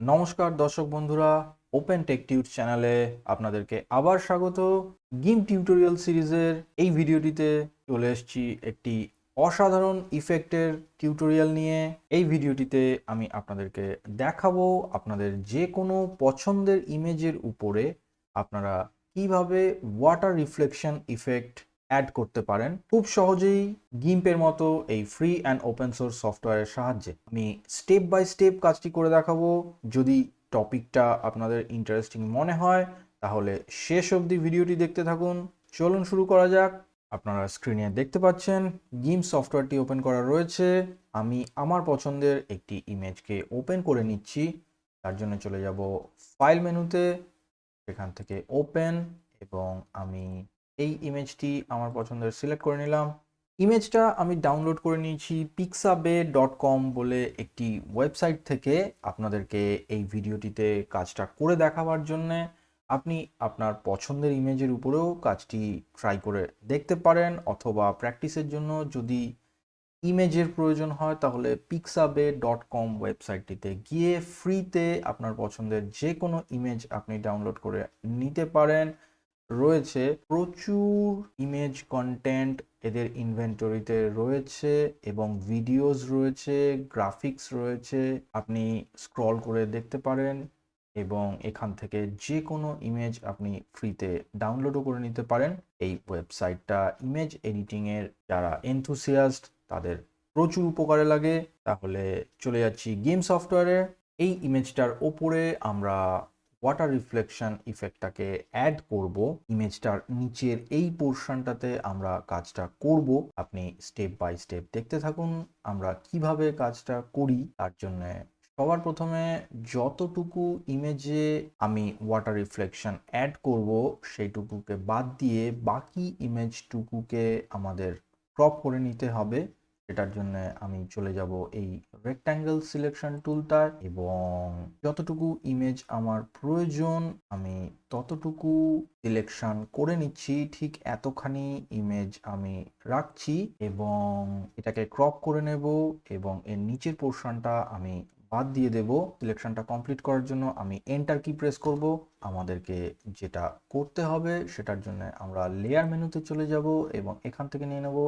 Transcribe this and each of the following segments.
নমস্কার দর্শক বন্ধুরা, ওপেন টেক টিউট চ্যানেলে আপনাদেরকে আবার স্বাগত। গিম টিউটোরিয়াল সিরিজের এই ভিডিওটিতে চলে এসেছি একটি অসাধারণ ইফেক্টের টিউটোরিয়াল নিয়ে। এই ভিডিওটিতে আমি আপনাদেরকে দেখাবো আপনাদের যে কোনো পছন্দের ইমেজের উপরে আপনারা কিভাবে ওয়াটার রিফ্লেকশন ইফেক্ট অ্যাড করতে পারেন খুব সহজেই গিম্পের মতো এই ফ্রি অ্যান্ড ওপেন সোর্স সফটওয়্যারের সাহায্যে। আমি স্টেপ বাই স্টেপ কাজটি করে দেখাবো। যদি টপিকটা আপনাদের ইন্টারেস্টিং মনে হয় তাহলে শেষ অবধি ভিডিওটি দেখতে থাকুন। চলুন শুরু করা যাক। আপনারা স্ক্রিনে দেখতে পাচ্ছেন গিম্প সফটওয়্যারটি ওপেন করা রয়েছে। আমি আমার পছন্দের একটি ইমেজকে ওপেন করে নিচ্ছি। তার জন্য চলে যাব ফাইল মেনুতে, সেখান থেকে ওপেন, এবং আমি এই ইমেজটি আমার পছন্দের সিলেক্ট করে নিলাম। ইমেজটা আমি ডাউনলোড করে নিয়েছি pixabay.com বলে একটি ওয়েবসাইট থেকে। আপনাদেরকে এই ভিডিওটিতে কাজটা করে দেখাবার জন্যে আপনি আপনার পছন্দের ইমেজের উপরেও কাজটি ট্রাই করে দেখতে পারেন, অথবা প্র্যাকটিসের জন্য যদি ইমেজের প্রয়োজন হয় তাহলে pixabay.com ওয়েবসাইটটিতে গিয়ে ফ্রিতে আপনার পছন্দের যে কোনো ইমেজ আপনি ডাউনলোড করে নিতে পারেন। রয়েছে প্রচুর ইমেজ কন্টেন্ট এদের ইনভেন্টরিতে রয়েছে, এবং ভিডিওস রয়েছে, গ্রাফিক্স রয়েছে। আপনি স্ক্রল করে দেখতে পারেন এবং এখান থেকে যে কোনো ইমেজ আপনি ফ্রিতে ডাউনলোডও করে নিতে পারেন। এই ওয়েবসাইটটা ইমেজ এডিটিংয়ের যারা এনথুসিয়াস্ট তাদের প্রচুর উপকারে লাগে। তাহলে চলে যাচ্ছি গেম সফটওয়্যারে। এই ইমেজটার ওপরে আমরা ওয়াটার রিফ্লেকশন ইফেক্টটাকে অ্যাড করব। ইমেজটার নিচের এই পোর্শনটাতে আমরা কাজটা করব। আপনি স্টেপ বাই স্টেপ দেখতে থাকুন আমরা কিভাবে কাজটা করি। তার জন্য সবার প্রথমে যতটুকু ইমেজে আমি ওয়াটার রিফ্লেকশন অ্যাড করব সেইটুকুকে বাদ দিয়ে বাকি ইমেজটুকুকে আমাদের ক্রপ করে নিতে হবে। এটার জন্য আমি চলে যাব এই রেক্ট্যাঙ্গেল সিলেকশন টুলটায়, এবং যতটুকু ইমেজ আমার প্রয়োজন আমি ততটুকু সিলেকশন করে নিচ্ছি। ঠিক এতখানি ইমেজ আমি রাখছি এবং এটাকে ক্রপ করে নেব, এবং এর নিচের পোর্শনটা আমি বাদ দিয়ে দেব। সিলেকশনটা কমপ্লিট করার জন্য আমি এন্টার কি প্রেস করব। আমাদেরকে যেটা করতে হবে সেটার জন্য আমরা লেয়ার মেনুতে চলে যাব এবং এখান থেকে নিয়ে নেব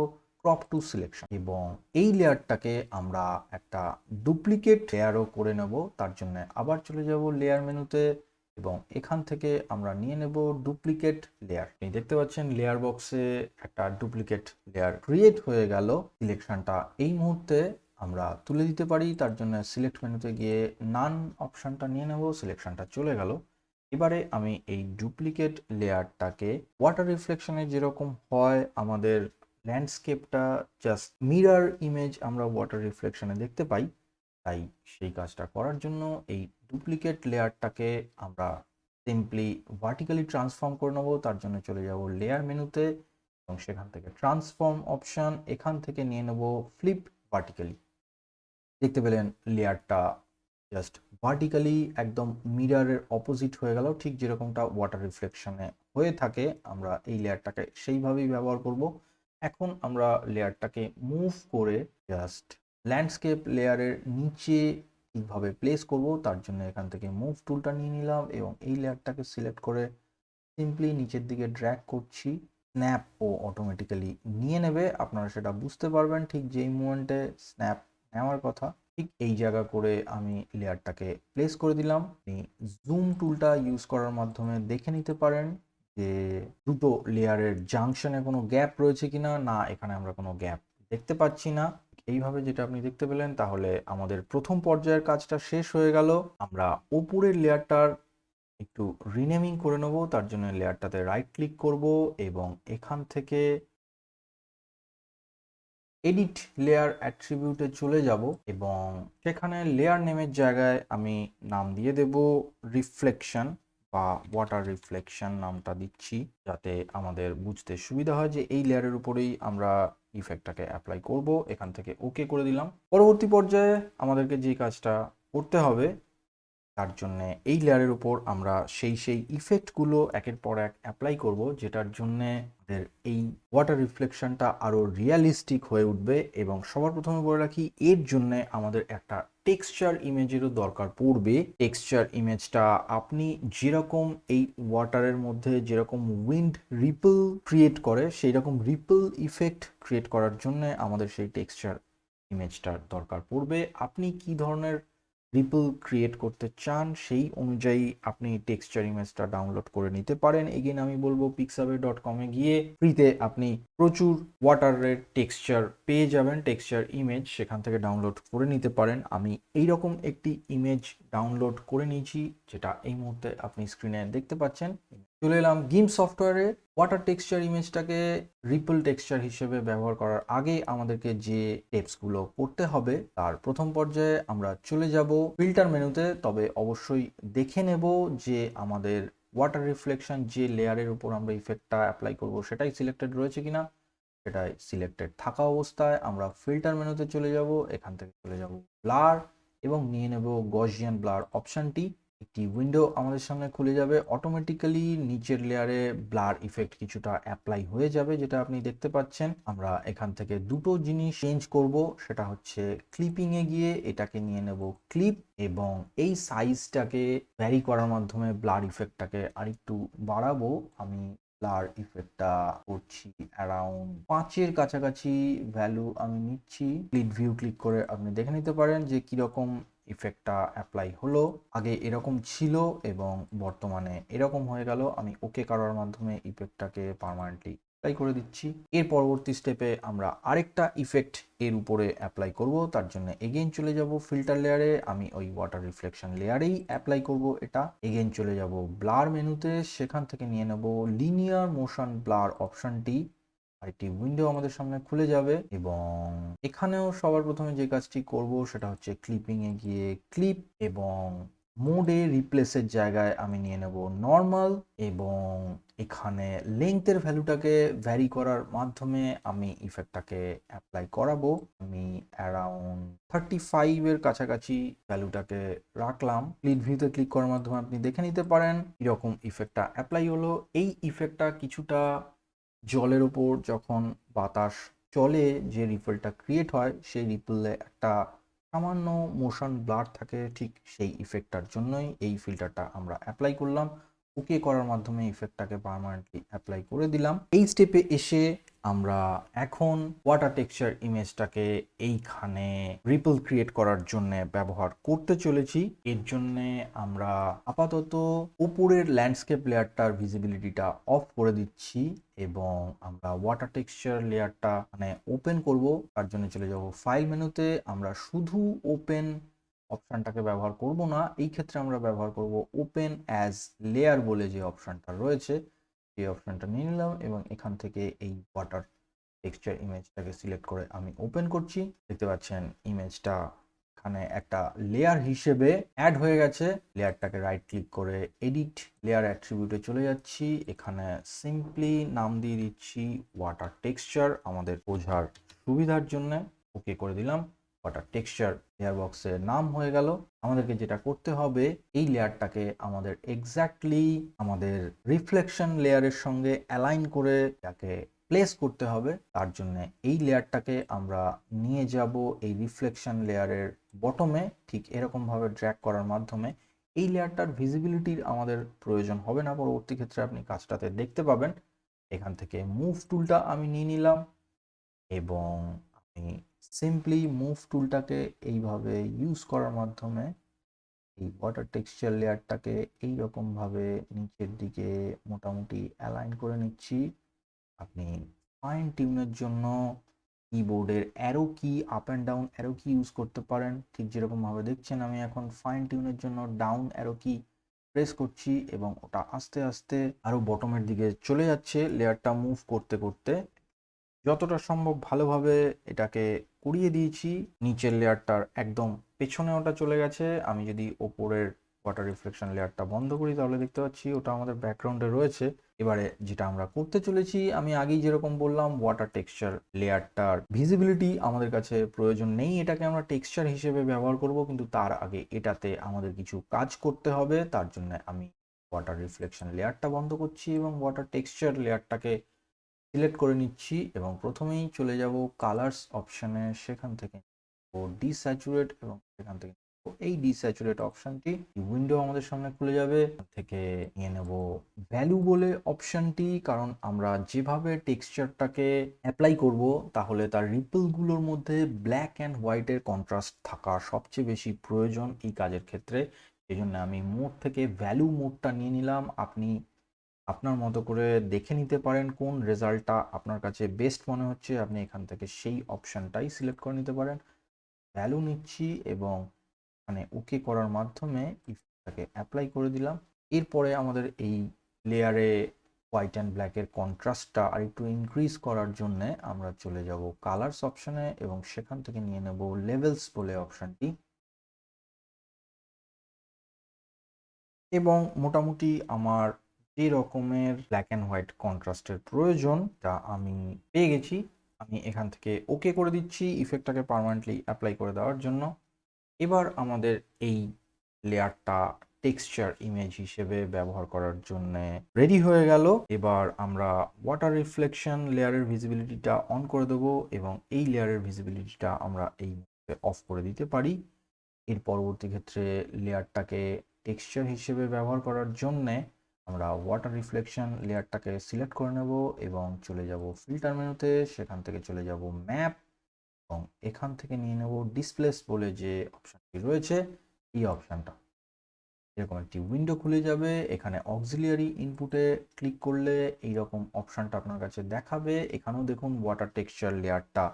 ক্রপ টু সিলেকশন, এবং এই লেয়ারটাকে আমরা একটা ডুপ্লিকেট লেয়ারও করে নেব। তার জন্য আবার চলে যাব লেয়ার মেনুতে এবং এখান থেকে আমরা নিয়ে নেব ডুপ্লিকেট লেয়ার। আপনি দেখতে পাচ্ছেন লেয়ার বক্সে একটা ডুপ্লিকেট লেয়ার ক্রিয়েট হয়ে গেল। সিলেকশনটা এই মুহূর্তে আমরা তুলে দিতে পারি। তার জন্য সিলেক্ট মেনুতে গিয়ে নান অপশনটা নিয়ে নেব, সিলেকশনটা চলে গেল। এবারে আমি এই ডুপ্লিকেট লেয়ারটাকে ওয়াটার রিফ্লেকশনে যেরকম হয় আমাদের ল্যান্ডস্কেপটা জাস্ট মিরর ইমেজ আমরা ওয়াটার রিফ্লেকশনে দেখতে পাই, তাই সেই কাজটা করার জন্য এই ডুপ্লিকেট লেয়ারটাকে আমরা সিম্পলি ভার্টিক্যালি ট্রান্সফর্ম করে নেবো। তার জন্য চলে যাব লেয়ার মেনুতে এবং সেখান থেকে ট্রান্সফর্ম অপশন, এখান থেকে নিয়ে নেব ফ্লিপ ভার্টিক্যালি। দেখতে পেলেন লেয়ারটা জাস্ট ভার্টিক্যালি একদম মিররের অপোজিট হয়ে গেল, ঠিক যেরকমটা ওয়াটার রিফ্লেকশনে হয়ে থাকে। আমরা এই লেয়ারটাকে সেইভাবেই ব্যবহার করব। এখন আমরা লেয়ারটাকে মুভ করে জাস্ট ল্যান্ডস্কেপ লেয়ারের নিচে ঠিকভাবে প্লেস করব। তার জন্য এখান থেকে মুভ টুলটা নিয়ে নিলাম এবং এই লেয়ারটাকে সিলেক্ট করে সিম্পলি নিচের দিকে ড্র্যাগ করছি। স্ন্যাপ ও অটোমেটিক্যালি নিয়ে নেবে, আপনারা সেটা বুঝতে পারবেন ঠিক যেই মুমেন্টে স্ন্যাপ নেওয়ার কথা। ঠিক এই জায়গা করে আমি লেয়ারটাকে প্লেস করে দিলাম। আপনি জুম টুলটা ইউজ করার মাধ্যমে দেখে নিতে পারেন যে দুটো লেয়ারের জাংশনে কোনো গ্যাপ রয়েছে কিনা। না, এখানে আমরা কোনো গ্যাপ দেখতে পাচ্ছি না। এইভাবে যেটা আপনি দেখতে পেলেন, তাহলে আমাদের প্রথম পর্যায়ের কাজটা শেষ হয়ে গেল। আমরা ওপরের লেয়ারটার একটু রিনেমিং করে নেব। তার জন্য লেয়ারটাতে রাইট ক্লিক করব এবং এখান থেকে এডিট লেয়ার অ্যাট্রিবিউটে চলে যাব এবং সেখানে লেয়ার নেমের জায়গায় আমি নাম দিয়ে দেব রিফ্লেকশন বা ওয়াটার রিফ্লেকশন নামটা দিচ্ছি, যাতে আমাদের বুঝতে সুবিধা হয় যে এই লেয়ারের উপরেই আমরা ইফেক্টটাকে অ্যাপ্লাই করব। এখান থেকে ওকে করে দিলাম। পরবর্তী পর্যায়ে আমাদেরকে যে কাজটা করতে হবে তার জন্য এই লেয়ারের উপর আমরা সেই ইফেক্টগুলো একের পর এক অ্যাপ্লাই করব, যেটার জন্য আমাদের এই ওয়াটার রিফ্লেকশনটা আরো রিয়ালিস্টিক হয়ে উঠবে। এবং সবার প্রথমে বলে রাখি, এর জন্য আমাদের একটা টেক্সচার ইমেজেরও দরকার পড়বে। টেক্সচার ইমেজটা আপনি যেরকম এই ওয়াটারের মধ্যে যেরকম উইন্ড রিপল ক্রিয়েট করে, সেই রকম রিপল ইফেক্ট ক্রিয়েট করার জন্য আমাদের সেই টেক্সচার ইমেজটার দরকার পড়বে। আপনি কি ধরনের রিপল ক্রিয়েট করতে চান সেই অনুযায়ী আপনি টেক্সচার ইমেজটা ডাউনলোড করে নিতে পারেন। এগেন আমি বলবো pixabay.com এ গিয়ে ফ্রিতে আপনি প্রচুর ওয়াটারের টেক্সচার পেয়ে যাবেন, টেক্সচার ইমেজ সেখান থেকে ডাউনলোড করে নিতে পারেন। আমি এইরকম একটি ইমেজ ডাউনলোড করে নিয়েছি, যেটা এই মুহূর্তে আপনি স্ক্রিনে দেখতে পাচ্ছেন। চলে এলাম গিম সফটওয়্যারে। ওয়াটার টেক্সচার ইমেজটাকে রিপল টেক্সচার হিসেবে ব্যবহার করার আগে আমাদেরকে যে স্টেপসগুলো করতে হবে, তার প্রথম পর্যায়ে আমরা চলে যাব ফিল্টার মেনুতে। তবে অবশ্যই দেখে নেব যে আমাদের ওয়াটার রিফ্লেকশন যে লেয়ারের উপর আমরা ইফেক্টটা অ্যাপ্লাই করব সেটাই সিলেক্টেড রয়েছে কিনা। সেটাই সিলেক্টেড থাকা অবস্থায় আমরা ফিল্টার মেনুতে চলে যাব, এখান থেকে চলে যাব ব্লার এবং নিয়ে নেব গসিয়ান ব্লার অপশনটি। একটি উইন্ডো আমাদের সামনে খুলে যাবে, অটোমেটিক্যালি নিচের লেয়ারে ব্লার ইফেক্ট কিছুটা অ্যাপ্লাই হয়ে যাবে, যেটা আপনি দেখতে পাচ্ছেন। আমরা এখান থেকে দুটো জিনিস চেঞ্জ করব, সেটা হচ্ছে ক্লিপিং এ গিয়ে এটাকে নিয়ে নেব ক্লিপ, এবং এই সাইজটাকে ভ্যারি করার মাধ্যমে ব্লার ইফেক্টটাকে আরেকটু বাড়াবো। আমি ব্লার ইফেক্টটা করছি অ্যারাউন্ড 5-এর কাছাকাছি ভ্যালু আমি নিচ্ছি। স্প্লিট ভিউ ক্লিক করে আপনি দেখে নিতে পারেন যে কিরকম ইফেক্টটা অ্যাপ্লাই হলো। আগে এরকম ছিল এবং বর্তমানে এরকম হয়ে গেল। আমি ওকে করার মাধ্যমে ইফেক্টটাকে পার্মানেন্টলি অ্যাপ্লাই করে দিচ্ছি। এর পরবর্তী স্টেপে আমরা আরেকটা ইফেক্ট এর উপরে অ্যাপ্লাই করব। তার জন্য এগেইন চলে যাব ফিল্টার লেয়ারে, আমি ওই ওয়াটার রিফ্লেকশন লেয়ারেই অ্যাপ্লাই করব এটা। এগেইন চলে যাব ব্লার মেনুতে, সেখান থেকে নিয়ে নেব লিনিয়ার মোশন ব্লার অপশনটি। আরেকটি উইন্ডো আমাদের সামনে খুলে যাবে এবং এখানেও সবার প্রথমে যে কাজটি করব সেটা হচ্ছে ক্লিপিং এ গিয়ে ক্লিপ এবং মোডে রিপ্লেসের জায়গায় আমি নিয়ে নেব নর্মাল, এবং এখানে লেংথের ভ্যালুটাকে ভ্যারি করার মাধ্যমে আমি ইফেক্টটাকে অ্যাপ্লাই করাবো। আমি অ্যারাউন্ড 35-এর কাছাকাছি ভ্যালুটাকে রাখলাম। স্প্লিট ভিউতে ক্লিক করার মাধ্যমে আপনি দেখে নিতে পারেন এরকম ইফেক্টটা অ্যাপ্লাই হলো। এই ইফেক্টটা কিছুটা জলের উপর যখন বাতাস চলে যে রিপলটা ক্রিয়েট হয়, সেই রিপলে একটা সামান্য মোশন ব্লার থাকে, ঠিক সেই ইফেক্টটার জন্যই এই ফিল্টারটা আমরা অ্যাপ্লাই করলাম। ওকে করার মাধ্যমে ইফেক্টটাকে পার্মানেন্টলি অ্যাপ্লাই করে দিলাম। এই স্টেপে এসে আমরা এখন ওয়াটার টেক্সচার ইমেজটাকে এইখানে রিপল ক্রিয়েট করার জন্য ব্যবহার করতে চলেছি। এর জন্য আমরা আপাতত উপরের ল্যান্ডস্কেপ লেয়ারটার ভিজিবিলিটিটা অফ করে দিচ্ছি এবং আমরা ওয়াটার টেক্সচার লেয়ারটা মানে ওপেন করব। তার জন্য চলে যাব ফাইল মেনুতে। আমরা শুধু ওপেন অপশনটাকে ব্যবহার করব না, এই ক্ষেত্রে আমরা ব্যবহার করব ওপেন অ্যাজ লেয়ার বলে যে অপশনটা রয়েছে, এই অপশনটা নিয়ে নিলাম এবং এখান থেকে এই ওয়াটার টেক্সচার ইমেজটাকে সিলেক্ট করে আমি ওপেন করছি। দেখতে পাচ্ছেন ইমেজটা এখানে একটা লেয়ার হিসেবে অ্যাড হয়ে গেছে। লেয়ারটাকে রাইট ক্লিক করে এডিট লেয়ার অ্যাট্রিবিউটে চলে যাচ্ছি। এখানে সিম্পলি নাম দিয়ে দিচ্ছি ওয়াটার টেক্সচার আমাদের বোঝার সুবিধার জন্য। ওকে করে দিলাম। ওয়াটার টেক্সচার লেয়ার বক্সের নাম হয়ে গেল। আমাদেরকে যেটা করতে হবে, এই লেয়ারটাকে আমাদের এক্স্যাক্টলি আমাদের রিফ্লেকশন লেয়ারের সঙ্গে অ্যালাইন করে তাকে প্লেস করতে হবে। তার জন্য এই লেয়ারটাকে আমরা নিয়ে যাব এই রিফ্লেকশন লেয়ারের বটমে, ঠিক এরকম ভাবে ড্র্যাগ করার মাধ্যমে। এই লেয়ারটার ভিজিবিলিটির আমাদের প্রয়োজন হবে না, পরবর্তী ক্ষেত্রে আপনি কাজটাতে দেখতে পাবেন। এখান থেকে মুভ টুলটা আমি নিয়ে নিলাম এবং আমি সিম্পলি মুভ টুলটাকে এইভাবে ইউজ করার মাধ্যমে এই ওয়াটার টেক্সচার লেয়ারটাকে এইরকম ভাবে নিচের দিকে মোটামুটি অ্যালাইন করে নিচ্ছি। আপনি ফাইন টিউনের জন্য কিবোর্ডের অ্যারো কি আপ অ্যান্ড ডাউন অ্যারো কি ইউজ করতে পারেন, ঠিক যেরকম ভাবে দেখছেন আমি এখন ফাইন টিউনের জন্য ডাউন অ্যারো কি প্রেস করছি এবং ওটা আস্তে আস্তে আরো বটমের দিকে চলে যাচ্ছে লেয়ারটা মুভ করতে করতে। যতটা সম্ভব ভালোভাবে এটাকে করিয়ে দিয়েছি। নিচের লেয়ারটার একদম পেছনে ওটা চলে গেছে। আমি যদি ওপরের ওয়াটার রিফ্লেকশন লেয়ারটা বন্ধ করি, তাহলে দেখতে পাচ্ছি ওটা আমাদের ব্যাকগ্রাউন্ডে রয়েছে। এবারে যেটা আমরা করতে চলেছি, আমি আগেই যেরকম বললাম, ওয়াটার টেক্সচার লেয়ারটার ভিজিবিলিটি আমাদের কাছে প্রয়োজন নেই, এটাকে আমরা টেক্সচার হিসেবে ব্যবহার করব, কিন্তু তার আগে এটাতে আমাদের কিছু কাজ করতে হবে। তার জন্য আমি ওয়াটার রিফ্লেকশন লেয়ারটা বন্ধ করছি এবং ওয়াটার টেক্সচার লেয়ারটাকে সিলেক্ট করে নিচ্ছি এবং প্রথমেই চলে যাব কালার্স অপশানে, সেখান থেকে ডিস্যাচুরেট এবং সেখান থেকে এই ডিস্যাচুরেট অপশনটি উইন্ডো আমাদের সামনে খুলে যাবে। থেকে নিয়ে নেব ভ্যালু বলে অপশনটি, কারণ আমরা যেভাবে টেক্সচারটাকে অ্যাপ্লাই করব তাহলে তার রিপলগুলোর মধ্যে ব্ল্যাক অ্যান্ড হোয়াইটের কন্ট্রাস্ট থাকা সবচেয়ে বেশি প্রয়োজন এই কাজের ক্ষেত্রে। এই জন্য আমি মোড থেকে ভ্যালু মোডটা নিয়ে নিলাম। আপনি আপনার মতো করে দেখে নিতে পারেন কোন রেজাল্টটা আপনার কাছে বেস্ট মনে হচ্ছে, আপনি এখান থেকে সেই অপশানটাই সিলেক্ট করে নিতে পারেন। ভ্যালু নিচ্ছি এবং মানে ওকে করার মাধ্যমে ইফেক্টটাকে অ্যাপ্লাই করে দিলাম। এরপরে আমাদের এই লেয়ারে হোয়াইট অ্যান্ড ব্ল্যাকের কন্ট্রাস্টটা আর একটু ইনক্রিজ করার জন্য আমরা চলে যাব কালার্স অপশানে এবং সেখান থেকে নিয়ে নেব লেভেলস বলে অপশানটি এবং মোটামুটি আমার যে রকমের ব্ল্যাক অ্যান্ড হোয়াইট কন্ট্রাস্টের প্রয়োজন তা আমি পেয়ে গেছি। আমি এখান থেকে ওকে করে দিচ্ছি ইফেক্টটাকে পার্মানেন্টলি অ্যাপ্লাই করে দেওয়ার জন্য। এবার আমাদের এই লেয়ারটা টেক্সচার ইমেজ হিসেবে ব্যবহার করার জন্য রেডি হয়ে গেল। এবার আমরা ওয়াটার রিফ্লেকশন লেয়ারের ভিজিবিলিটিটা অন করে দেবো এবং এই লেয়ারের ভিজিবিলিটিটা আমরা এই মুহূর্তে অফ করে দিতে পারি। এর পরবর্তী ক্ষেত্রে লেয়ারটাকে টেক্সচার হিসেবে ব্যবহার করার জন্যে আমরা ওয়াটার রিফ্লেকশন লেয়ারটাকে সিলেক্ট করে নেব এবং চলে যাব ফিল্টার মেনুতে, সেখান থেকে চলে যাব ম্যাপ এবং এখান থেকে নিয়ে নেব ডিসপ্লেস বলে যে অপশানটি রয়েছে, এই অপশানটা। এরকম একটি উইন্ডো খুলে যাবে। এখানে অক্সিলিয়ারি ইনপুটে ক্লিক করলে এইরকম অপশানটা আপনার কাছে দেখাবে। এখানেও দেখুন ওয়াটার টেক্সচার লেয়ারটা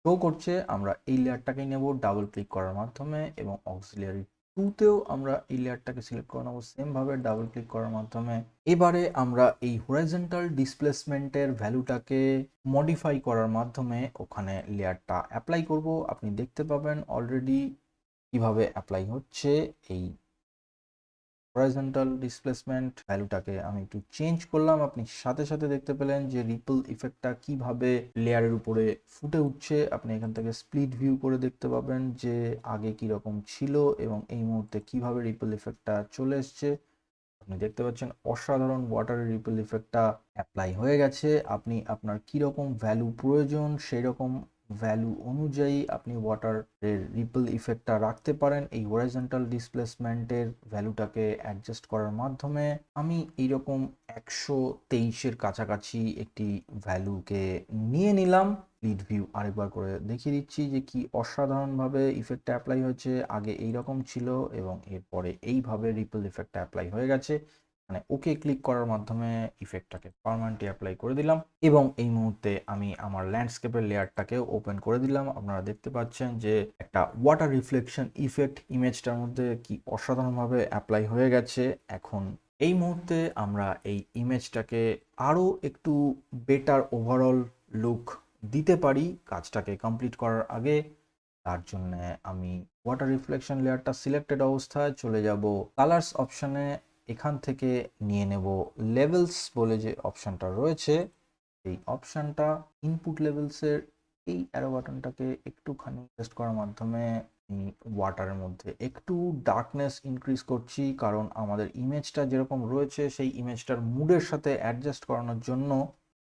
শো করছে। আমরা এই লেয়ারটাকেই নেব ডাবল ক্লিক করার মাধ্যমে এবং অক্সিলিয়ারি 2তেও আমরা এই লেয়ারটাকে সিলেক্ট করে নেব সেমভাবে ডাবল ক্লিক করার মাধ্যমে। এবারে আমরা এই হরাইজন্টাল ডিসপ্লেসমেন্টের ভ্যালুটাকে মডিফাই করার মাধ্যমে ওখানে লেয়ারটা অ্যাপ্লাই করব। আপনি দেখতে পাবেন অলরেডি কিভাবে অ্যাপ্লাই হচ্ছে। এই হরাইজন্টাল ডিসপ্লেসমেন্ট ভ্যালুটাকে আমি একটু চেঞ্জ করলাম, আপনি সাথে সাথে দেখতে পেলেন যে রিপল ইফেক্টটা কিভাবে লেয়ারের উপরে ফুটে উঠছে। আপনি এখান থেকে স্প্লিট ভিউ করে দেখতে পাবেন যে আগে কি রকম ছিল এবং এই মুহূর্তে কিভাবে রিপল ইফেক্টটা চলে এসছে। আপনি দেখতে পাচ্ছেন অসাধারণ ওয়াটারের রিপল ইফেক্টটা অ্যাপ্লাই হয়ে গেছে। আপনি আপনার কীরকম ভ্যালু প্রয়োজন সেই রকম ভ্যালু অনুযায়ী আপনি ওয়াটারের রিপল ইফেক্টটা রাখতে পারেন এই হরাইজন্টাল ডিসপ্লেসমেন্টের ভ্যালুটাকে অ্যাডজাস্ট করার মাধ্যমে। আমি এইরকম 123-এর কাছাকাছি একটি ভ্যালুকে নিয়ে নিলাম। স্প্লিট ভিউ আরেকবার করে দেখিয়ে দিচ্ছি যে কি অসাধারণভাবে ইফেক্টটা অ্যাপ্লাই হয়েছে। আগে এইরকম ছিল এবং এরপরে এইভাবে রিপল ইফেক্টটা অ্যাপ্লাই হয়ে গেছে। মানে ওকে ক্লিক করার মাধ্যমে ইফেক্টটাকে পার্মানেন্টলি অ্যাপ্লাই করে দিলাম এবং এই মুহূর্তে আমি আমার ল্যান্ডস্কেপের লেয়ারটাকেও ওপেন করে দিলাম। আপনারা দেখতে পাচ্ছেন যে একটা ওয়াটার রিফ্লেকশন ইফেক্ট ইমেজটার মধ্যে কি অসাধারণভাবে অ্যাপ্লাই হয়ে গেছে। এখন এই মুহূর্তে আমরা এই ইমেজটাকে আরও একটু বেটার ওভারঅল লুক দিতে পারি কাজটাকে কমপ্লিট করার আগে। তার জন্য আমি ওয়াটার রিফ্লেকশন লেয়ারটা সিলেক্টেড অবস্থায় চলে যাব কালার্স অপশানে, এখান থেকে নিয়ে নেব লেভেলস বলে যে অপশানটা রয়েছে, এই অপশানটা ইনপুট লেভেলসের এই অ্যারো বাটনটাকে একটুখানি প্রেস করার মাধ্যমে ওয়াটারের মধ্যে একটু ডার্কনেস ইনক্রিজ করছি, কারণ আমাদের ইমেজটা যেরকম রয়েছে সেই ইমেজটার মুডের সাথে অ্যাডজাস্ট করানোর জন্য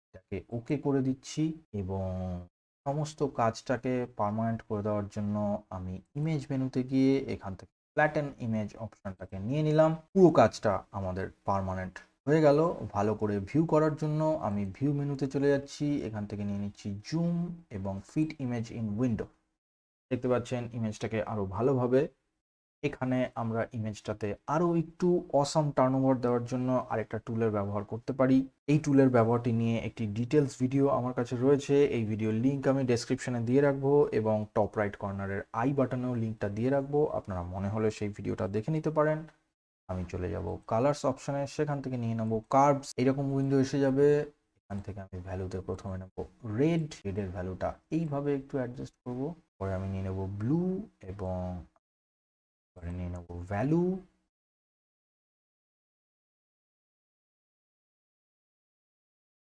এটাকে ওকে করে দিচ্ছি এবং সমস্ত কাজটাকে পার্মানেন্ট করে দেওয়ার জন্য আমি ইমেজ মেনুতে গিয়ে এখান থেকে ফ্ল্যাটেন ইমেজ অপশনটাকে নিয়ে নিলাম। পুরো কাজটা আমাদের পার্মানেন্ট হয়ে গেল। ভালো করে ভিউ করার জন্য আমি ভিউ মেনুতে চলে যাচ্ছি, এখান থেকে নিয়ে নিচ্ছি জুম এবং ফিট ইমেজ ইন উইন্ডো। দেখতে পাচ্ছেন ইমেজটাকে আরো ভালোভাবে। এখানে আমরা ইমেজটাতে আরো একটু অসাম টার্নওভার দেওয়ার জন্য আরেকটা টুলের ব্যবহার করতে পারি। এই টুলের ব্যবহারটি নিয়ে একটি ডিটেলস ভিডিও আমার কাছে রয়েছে, এই ভিডিওর লিঙ্ক আমি ডেসক্রিপশনে দিয়ে রাখবো এবং টপ রাইট কর্নারের আই বাটনেও লিঙ্কটা দিয়ে রাখবো, আপনারা মনে হলে সেই ভিডিওটা দেখে নিতে পারেন। আমি চলে যাব কালার্স অপশনে, সেখান থেকে নিয়ে নেবো কার্ভস, এরকম উইন্ডো এসে যাবে। এখান থেকে আমি ভ্যালুতে প্রথমে নেবো রেডের ভ্যালুটা এইভাবে একটু অ্যাডজাস্ট করবো, পরে আমি নিয়ে নেবো ব্লু এবং নিয়ে নেবো ভ্যালু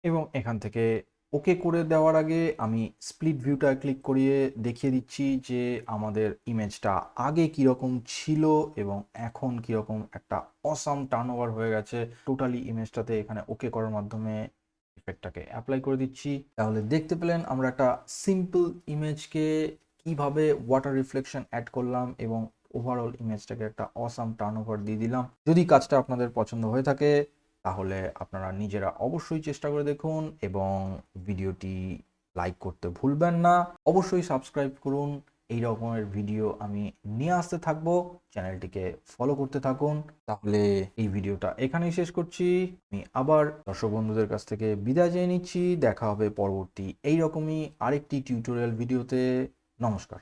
এবং এখান থেকে ওকে করে দেওয়ার আগে আমি স্প্লিট ভিউটা ক্লিক করিয়ে দেখিয়ে দিচ্ছি যে আমাদের ইমেজটা আগে কীরকম ছিল এবং এখন কীরকম একটা অসাম টার্নওভার হয়ে গেছে। টোটালি ইমেজটাতে এখানে ওকে করার মাধ্যমে ইফেক্টটাকে অ্যাপ্লাই করে দিচ্ছি। তাহলে দেখতে পেলেন আমরা একটা সিম্পল ইমেজকে কিভাবে ওয়াটার রিফ্লেকশন অ্যাড করলাম এবং ওভারঅল ইমেজটাকে একটা অসাম টার্নওভার দিয়ে দিলাম। যদি কাজটা আপনাদের পছন্দ হয়ে থাকে তাহলে আপনারা নিজেরা অবশ্যই চেষ্টা করে দেখুন এবং ভিডিওটি লাইক করতে ভুলবেন না। অবশ্যই সাবস্ক্রাইব করুন। এই রকমের ভিডিও আমি নিয়ে আসতে থাকবো। চ্যানেলটিকে ফলো করতে থাকুন। তাহলে এই ভিডিওটা এখানেই শেষ করছি। আমি আবার দর্শক বন্ধুদের কাছ থেকে বিদায় চেয়ে নিচ্ছি। দেখা হবে পরবর্তী এইরকমই আরেকটি টিউটোরিয়াল ভিডিওতে। নমস্কার।